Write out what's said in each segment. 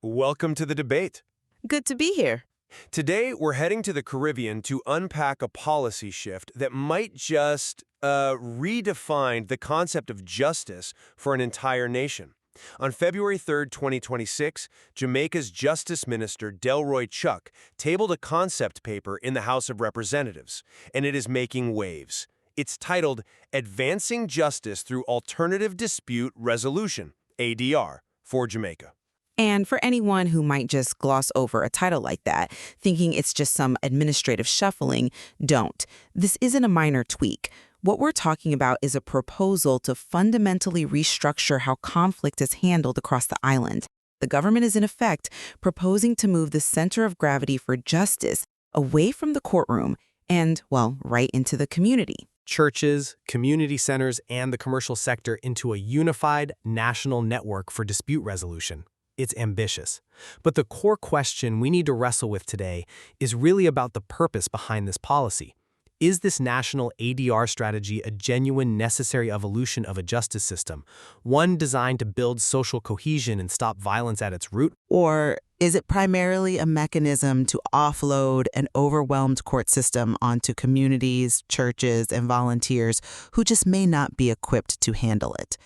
Welcome to the debate. Good to be here. Today, we're heading to the Caribbean to unpack a policy shift that might just redefine the concept of justice for an entire nation. On February 3rd, 2026, Jamaica's Justice Minister Delroy Chuck tabled a concept paper in the House of Representatives, and it is making waves. It's titled Advancing Justice Through Alternative Dispute Resolution, ADR, for Jamaica. And for anyone who might just gloss over a title like that, thinking it's just some administrative shuffling, don't. This isn't a minor tweak. What we're talking about is a proposal to fundamentally restructure how conflict is handled across the island. The government is, in effect, proposing to move the center of gravity for justice away from the courtroom and, well, right into the community. Churches, community centers, and the commercial sector into a unified national network for dispute resolution. It's ambitious. But the core question we need to wrestle with today is really about the purpose behind this policy. Is this national ADR strategy a genuine necessary evolution of a justice system, one designed to build social cohesion and stop violence at its root? Or is it primarily a mechanism to offload an overwhelmed court system onto communities, churches, and volunteers who just may not be equipped to handle it?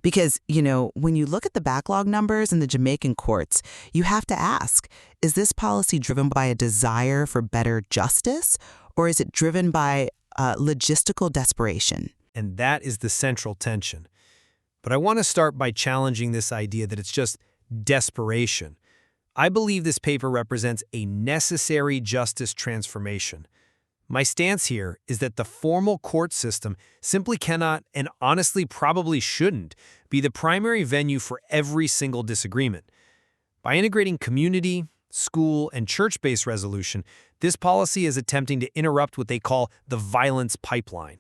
Because, when you look at the backlog numbers in the Jamaican courts, you have to ask, is this policy driven by a desire for better justice, or is it driven by logistical desperation? And that is the central tension. But I want to start by challenging this idea that it's just desperation. I believe this paper represents a necessary justice transformation. My stance here is that the formal court system simply cannot, and honestly probably shouldn't, be the primary venue for every single disagreement. By integrating community, school, and church-based resolution, this policy is attempting to interrupt what they call the violence pipeline.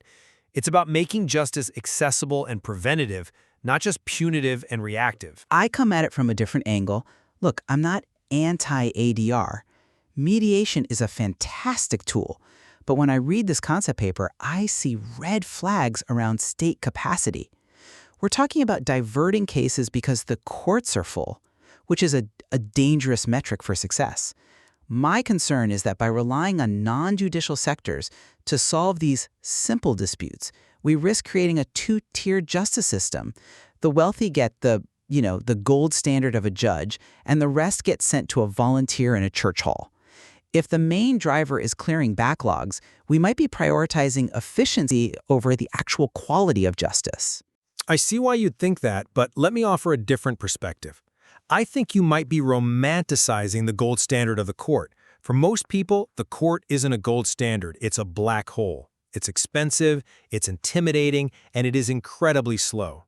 It's about making justice accessible and preventative, not just punitive and reactive. I come at it from a different angle. Look, I'm not anti-ADR. Mediation is a fantastic tool. But when I read this concept paper, I see red flags around state capacity. We're talking about diverting cases because the courts are full, which is a dangerous metric for success. My concern is that by relying on non-judicial sectors to solve these simple disputes, we risk creating a two-tiered justice system. The wealthy get the gold standard of a judge, and the rest get sent to a volunteer in a church hall. If the main driver is clearing backlogs, we might be prioritizing efficiency over the actual quality of justice. I see why you'd think that, but let me offer a different perspective. I think you might be romanticizing the gold standard of the court. For most people, the court isn't a gold standard, it's a black hole. It's expensive, it's intimidating, and it is incredibly slow.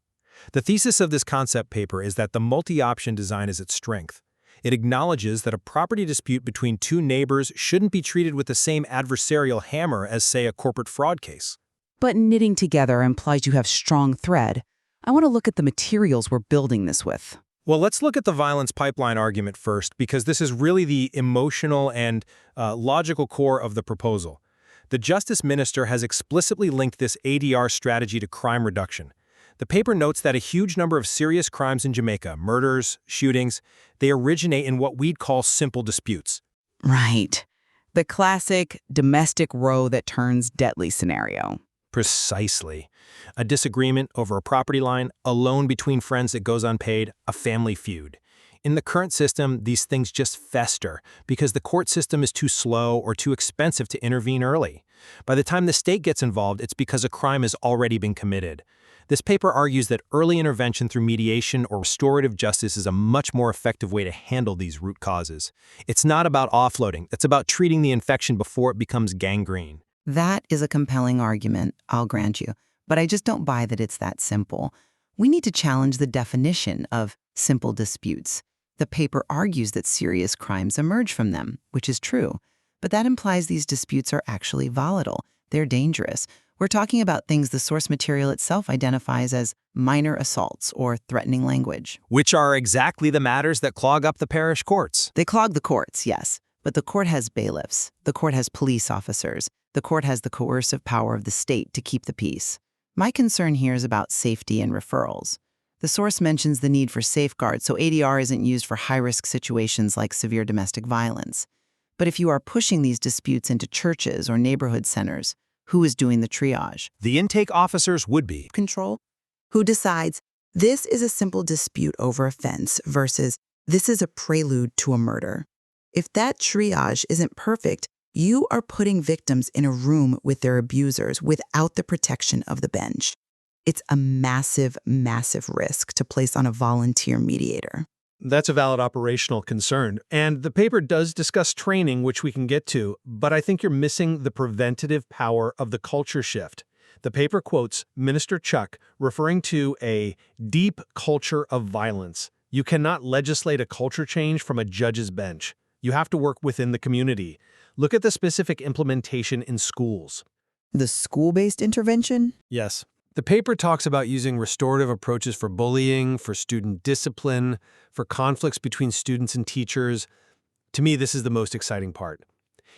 The thesis of this concept paper is that the multi-option design is its strength. It acknowledges that a property dispute between two neighbors shouldn't be treated with the same adversarial hammer as, say, a corporate fraud case. But knitting together implies you have strong thread. I want to look at the materials we're building this with. Well, let's look at the violence pipeline argument first, because this is really the emotional and logical core of the proposal. The Justice Minister has explicitly linked this ADR strategy to crime reduction. The paper notes that a huge number of serious crimes in Jamaica, murders, shootings, they originate in what we'd call simple disputes. Right. The classic domestic row that turns deadly scenario. Precisely. A disagreement over a property line, a loan between friends that goes unpaid, a family feud. In the current system, these things just fester because the court system is too slow or too expensive to intervene early. By the time the state gets involved, it's because a crime has already been committed. This paper argues that early intervention through mediation or restorative justice is a much more effective way to handle these root causes. It's not about offloading, it's about treating the infection before it becomes gangrene. That is a compelling argument, I'll grant you, but I just don't buy that it's that simple. We need to challenge the definition of simple disputes. The paper argues that serious crimes emerge from them, which is true, but that implies these disputes are actually volatile. They're dangerous. We're talking about things the source material itself identifies as minor assaults or threatening language. Which are exactly the matters that clog up the parish courts. They clog the courts, yes, but the court has bailiffs, the court has police officers, the court has the coercive power of the state to keep the peace. My concern here is about safety and referrals. The source mentions the need for safeguards, so ADR isn't used for high-risk situations like severe domestic violence. But if you are pushing these disputes into churches or neighborhood centers, who is doing the triage? The intake officers would be. Control? Who decides this is a simple dispute over a fence versus this is a prelude to a murder? If that triage isn't perfect, you are putting victims in a room with their abusers without the protection of the bench. It's a massive, massive risk to place on a volunteer mediator. That's a valid operational concern. And the paper does discuss training, which we can get to, but I think you're missing the preventative power of the culture shift. The paper quotes Minister Chuck referring to a deep culture of violence. You cannot legislate a culture change from a judge's bench. You have to work within the community. Look at the specific implementation in schools. The school-based intervention? Yes. The paper talks about using restorative approaches for bullying, for student discipline, for conflicts between students and teachers. To me, this is the most exciting part.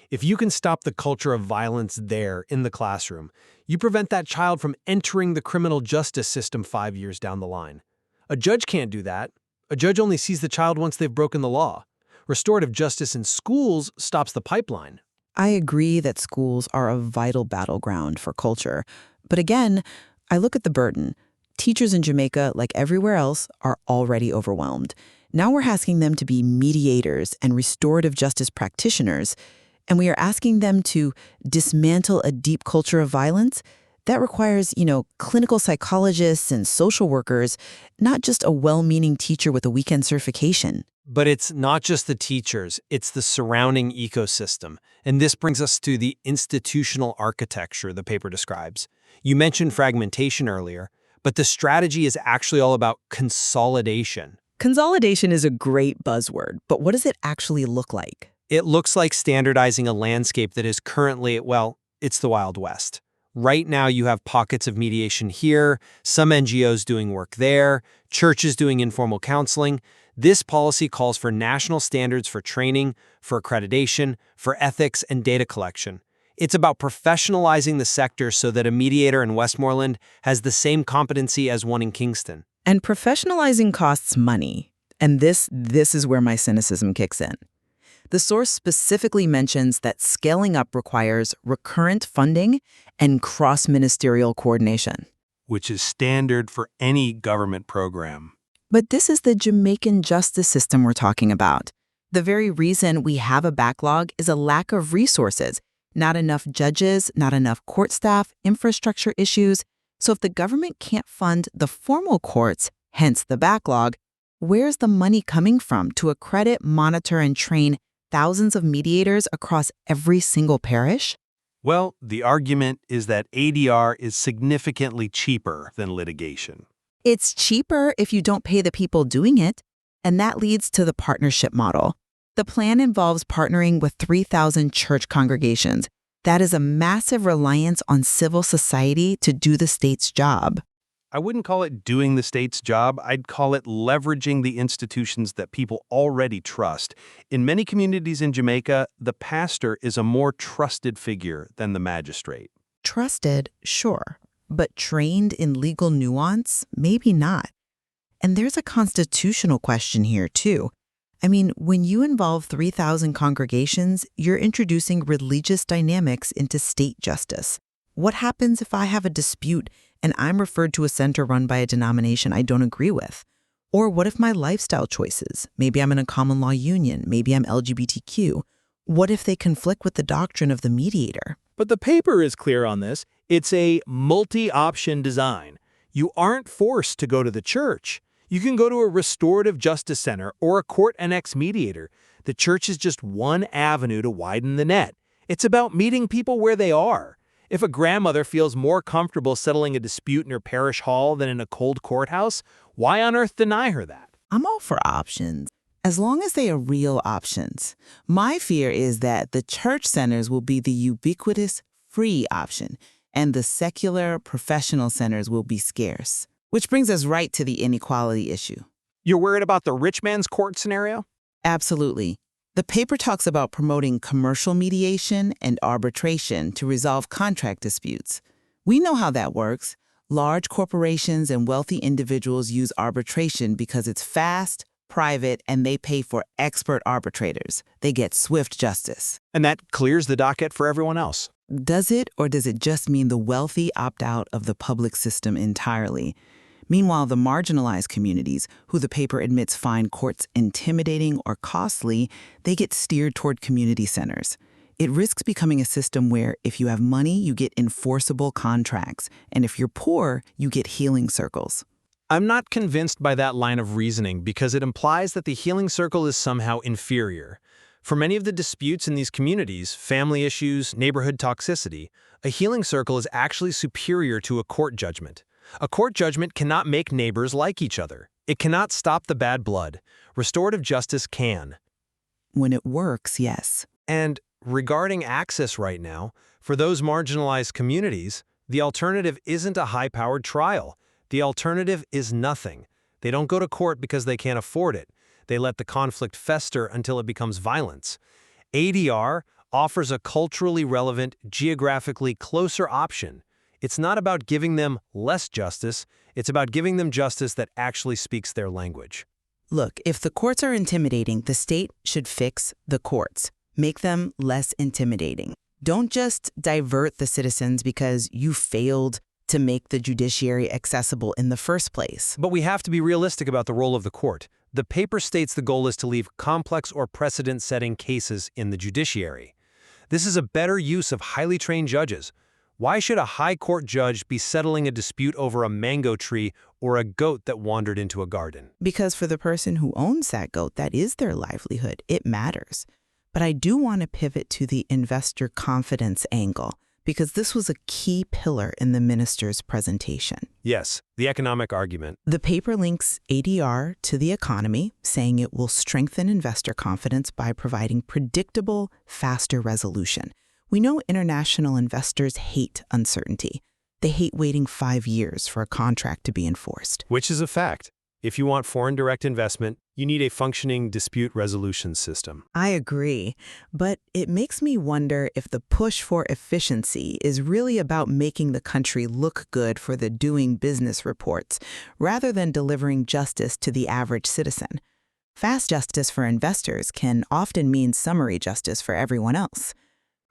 If you can stop the culture of violence there in the classroom, you prevent that child from entering the criminal justice system 5 years down the line. A judge can't do that. A judge only sees the child once they've broken the law. Restorative justice in schools stops the pipeline. I agree that schools are a vital battleground for culture. But again, I look at the burden. Teachers in Jamaica, like everywhere else, are already overwhelmed. Now we're asking them to be mediators and restorative justice practitioners, and we are asking them to dismantle a deep culture of violence. That requires, clinical psychologists and social workers, not just a well-meaning teacher with a weekend certification. But it's not just the teachers, it's the surrounding ecosystem. And this brings us to the institutional architecture the paper describes. You mentioned fragmentation earlier, but the strategy is actually all about consolidation. Consolidation is a great buzzword, but what does it actually look like? It looks like standardizing a landscape that is currently, it's the Wild West. Right now, you have pockets of mediation here, some NGOs doing work there, churches doing informal counseling. This policy calls for national standards for training, for accreditation, for ethics, and data collection. It's about professionalizing the sector so that a mediator in Westmoreland has the same competency as one in Kingston. And professionalizing costs money. And this is where my cynicism kicks in. The source specifically mentions that scaling up requires recurrent funding and cross-ministerial coordination. Which is standard for any government program. But this is the Jamaican justice system we're talking about. The very reason we have a backlog is a lack of resources, not enough judges, not enough court staff, infrastructure issues. So if the government can't fund the formal courts, hence the backlog, where's the money coming from to accredit, monitor, and train thousands of mediators across every single parish? Well, the argument is that ADR is significantly cheaper than litigation. It's cheaper if you don't pay the people doing it, and that leads to the partnership model. The plan involves partnering with 3,000 church congregations. That is a massive reliance on civil society to do the state's job. I wouldn't call it doing the state's job. I'd call it leveraging the institutions that people already trust. In many communities in Jamaica, the pastor is a more trusted figure than the magistrate. Trusted, sure, but trained in legal nuance, maybe not. And there's a constitutional question here, too. I mean, when you involve 3,000 congregations, you're introducing religious dynamics into state justice. What happens if I have a dispute and I'm referred to a center run by a denomination I don't agree with? Or what if my lifestyle choices, maybe I'm in a common law union, maybe I'm LGBTQ, what if they conflict with the doctrine of the mediator? But the paper is clear on this. It's a multi-option design. You aren't forced to go to the church. You can go to a restorative justice center or a court-annexed mediator. The church is just one avenue to widen the net. It's about meeting people where they are. If a grandmother feels more comfortable settling a dispute in her parish hall than in a cold courthouse, why on earth deny her that? I'm all for options, as long as they are real options. My fear is that the church centers will be the ubiquitous free option, and the secular professional centers will be scarce. Which brings us right to the inequality issue. You're worried about the rich man's court scenario? Absolutely. The paper talks about promoting commercial mediation and arbitration to resolve contract disputes. We know how that works. Large corporations and wealthy individuals use arbitration because it's fast, private, and they pay for expert arbitrators. They get swift justice. And that clears the docket for everyone else. Does it, or does it just mean the wealthy opt out of the public system entirely? Meanwhile, the marginalized communities, who the paper admits find courts intimidating or costly, they get steered toward community centers. It risks becoming a system where if you have money, you get enforceable contracts, and if you're poor, you get healing circles. I'm not convinced by that line of reasoning because it implies that the healing circle is somehow inferior. For many of the disputes in these communities, family issues, neighborhood toxicity, a healing circle is actually superior to a court judgment. A court judgment cannot make neighbors like each other. It cannot stop the bad blood. Restorative justice can. When it works, yes. And regarding access right now, for those marginalized communities, the alternative isn't a high-powered trial. The alternative is nothing. They don't go to court because they can't afford it. They let the conflict fester until it becomes violence. ADR offers a culturally relevant, geographically closer option. It's not about giving them less justice, it's about giving them justice that actually speaks their language. Look, if the courts are intimidating, the state should fix the courts. Make them less intimidating. Don't just divert the citizens because you failed to make the judiciary accessible in the first place. But we have to be realistic about the role of the court. The paper states the goal is to leave complex or precedent-setting cases in the judiciary. This is a better use of highly trained judges. Why should a high court judge be settling a dispute over a mango tree or a goat that wandered into a garden? Because for the person who owns that goat, that is their livelihood. It matters. But I do want to pivot to the investor confidence angle, because this was a key pillar in the minister's presentation. Yes, the economic argument. The paper links ADR to the economy, saying it will strengthen investor confidence by providing predictable, faster resolution. We know international investors hate uncertainty. They hate waiting 5 years for a contract to be enforced. Which is a fact. If you want foreign direct investment, you need a functioning dispute resolution system. I agree, but it makes me wonder if the push for efficiency is really about making the country look good for the doing business reports, rather than delivering justice to the average citizen. Fast justice for investors can often mean summary justice for everyone else.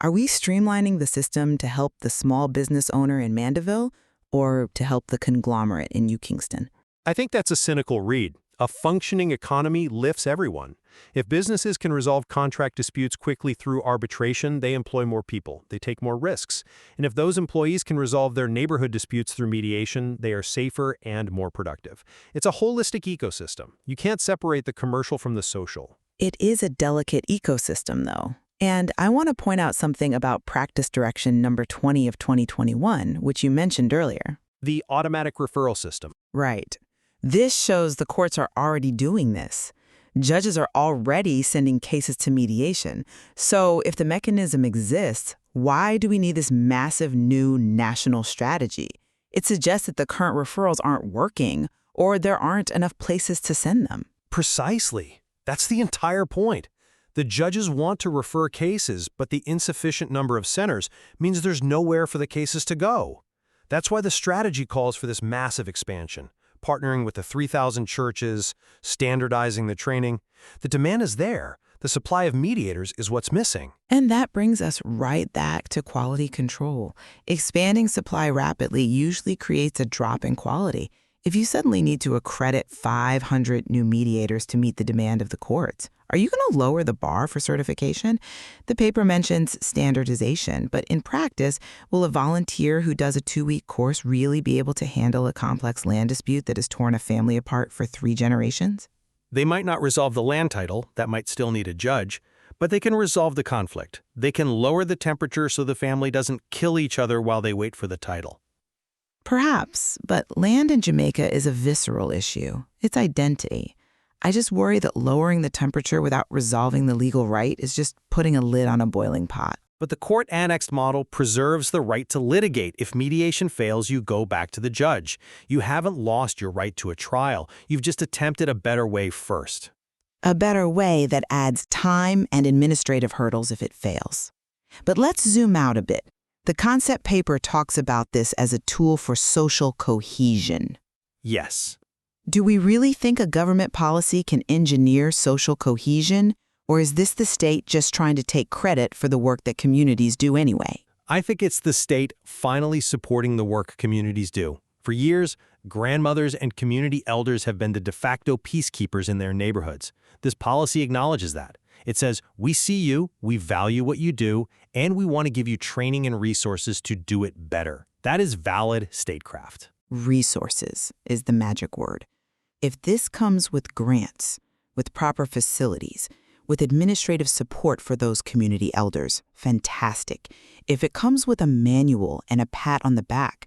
Are we streamlining the system to help the small business owner in Mandeville or to help the conglomerate in New Kingston? I think that's a cynical read. A functioning economy lifts everyone. If businesses can resolve contract disputes quickly through arbitration, they employ more people. They take more risks. And if those employees can resolve their neighborhood disputes through mediation, they are safer and more productive. It's a holistic ecosystem. You can't separate the commercial from the social. It is a delicate ecosystem, though. And I want to point out something about practice direction number 20 of 2021, which you mentioned earlier. The automatic referral system. Right. This shows the courts are already doing this. Judges are already sending cases to mediation. So if the mechanism exists, why do we need this massive new national strategy? It suggests that the current referrals aren't working, or there aren't enough places to send them. Precisely. That's the entire point. The judges want to refer cases, but the insufficient number of centers means there's nowhere for the cases to go. That's why the strategy calls for this massive expansion, partnering with the 3,000 churches, standardizing the training. The demand is there. The supply of mediators is what's missing. And that brings us right back to quality control. Expanding supply rapidly usually creates a drop in quality. If you suddenly need to accredit 500 new mediators to meet the demand of the courts, are you going to lower the bar for certification? The paper mentions standardization, but in practice, will a volunteer who does a 2-week course really be able to handle a complex land dispute that has torn a family apart for 3 generations? They might not resolve the land title, that might still need a judge, but they can resolve the conflict. They can lower the temperature so the family doesn't kill each other while they wait for the title. Perhaps, but land in Jamaica is a visceral issue. It's identity. I just worry that lowering the temperature without resolving the legal right is just putting a lid on a boiling pot. But the court-annexed model preserves the right to litigate. If mediation fails, you go back to the judge. You haven't lost your right to a trial. You've just attempted a better way first. A better way that adds time and administrative hurdles if it fails. But let's zoom out a bit. The concept paper talks about this as a tool for social cohesion. Yes. Do we really think a government policy can engineer social cohesion, or is this the state just trying to take credit for the work that communities do anyway? I think it's the state finally supporting the work communities do. For years, grandmothers and community elders have been the de facto peacekeepers in their neighborhoods. This policy acknowledges that. It says, we see you, we value what you do, and we want to give you training and resources to do it better. That is valid statecraft. Resources is the magic word. If this comes with grants, with proper facilities, with administrative support for those community elders, fantastic. If it comes with a manual and a pat on the back,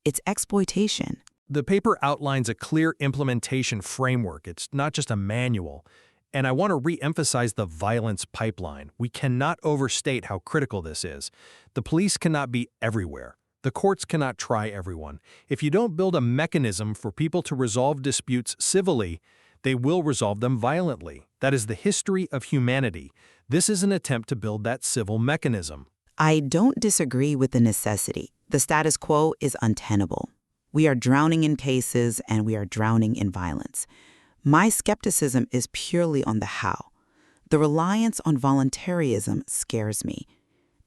it's exploitation. The paper outlines a clear implementation framework. It's not just a manual. And I want to re-emphasize the violence pipeline. We cannot overstate how critical this is. The police cannot be everywhere. The courts cannot try everyone. If you don't build a mechanism for people to resolve disputes civilly, they will resolve them violently. That is the history of humanity. This is an attempt to build that civil mechanism. I don't disagree with the necessity. The status quo is untenable. We are drowning in cases and we are drowning in violence. My skepticism is purely on the how. The reliance on voluntarism scares me.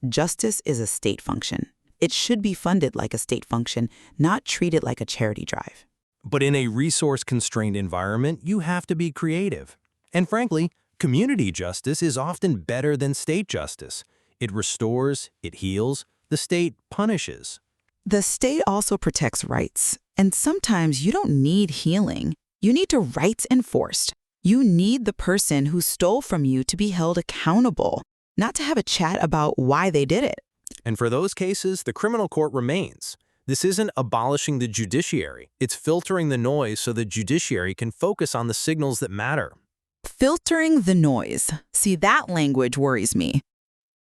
Justice is a state function. It should be funded like a state function, not treated like a charity drive. But in a resource-constrained environment, you have to be creative. And frankly, community justice is often better than state justice. It restores, it heals, the state punishes. The state also protects rights, and sometimes you don't need healing. You need to rights enforced. You need the person who stole from you to be held accountable, not to have a chat about why they did it. And for those cases, the criminal court remains. This isn't abolishing the judiciary. It's filtering the noise so the judiciary can focus on the signals that matter. Filtering the noise. See, that language worries me.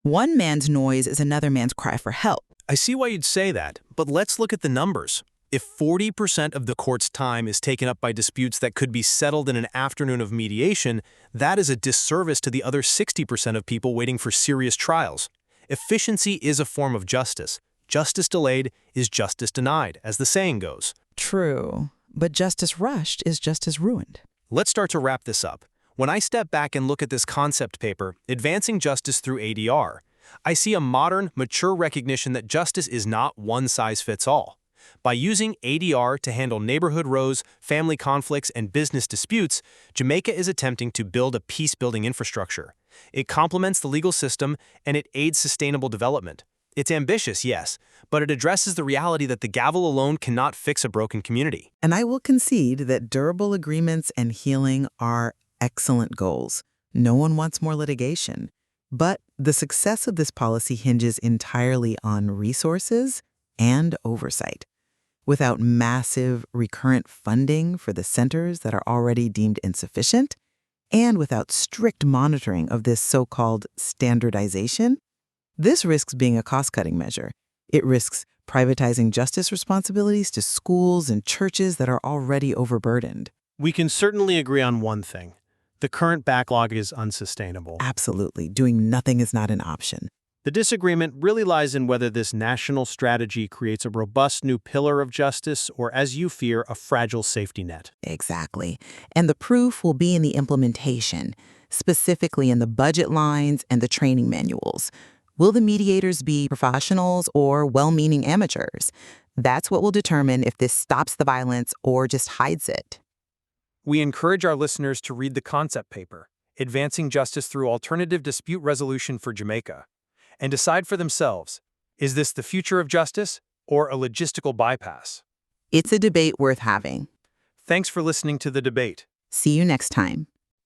One man's noise is another man's cry for help. I see why you'd say that, but let's look at the numbers. If 40% of the court's time is taken up by disputes that could be settled in an afternoon of mediation, that is a disservice to the other 60% of people waiting for serious trials. Efficiency is a form of justice. Justice delayed is justice denied, as the saying goes. True, but justice rushed is justice ruined. Let's start to wrap this up. When I step back and look at this concept paper, Advancing Justice Through ADR, I see a modern, mature recognition that justice is not one size fits all. By using ADR to handle neighborhood rows, family conflicts, and business disputes, Jamaica is attempting to build a peace-building infrastructure. It complements the legal system and it aids sustainable development. It's ambitious, yes, but it addresses the reality that the gavel alone cannot fix a broken community. And I will concede that durable agreements and healing are excellent goals. No one wants more litigation. But the success of this policy hinges entirely on resources and oversight. Without massive, recurrent funding for the centers that are already deemed insufficient, and without strict monitoring of this so-called standardization, this risks being a cost-cutting measure. It risks privatizing justice responsibilities to schools and churches that are already overburdened. We can certainly agree on one thing. The current backlog is unsustainable. Absolutely. Doing nothing is not an option. The disagreement really lies in whether this national strategy creates a robust new pillar of justice or, as you fear, a fragile safety net. Exactly. And the proof will be in the implementation, specifically in the budget lines and the training manuals. Will the mediators be professionals or well-meaning amateurs? That's what will determine if this stops the violence or just hides it. We encourage our listeners to read the concept paper, Advancing Justice Through Alternative Dispute Resolution for Jamaica, and decide for themselves, is this the future of justice or a logistical bypass? It's a debate worth having. Thanks for listening to the debate. See you next time.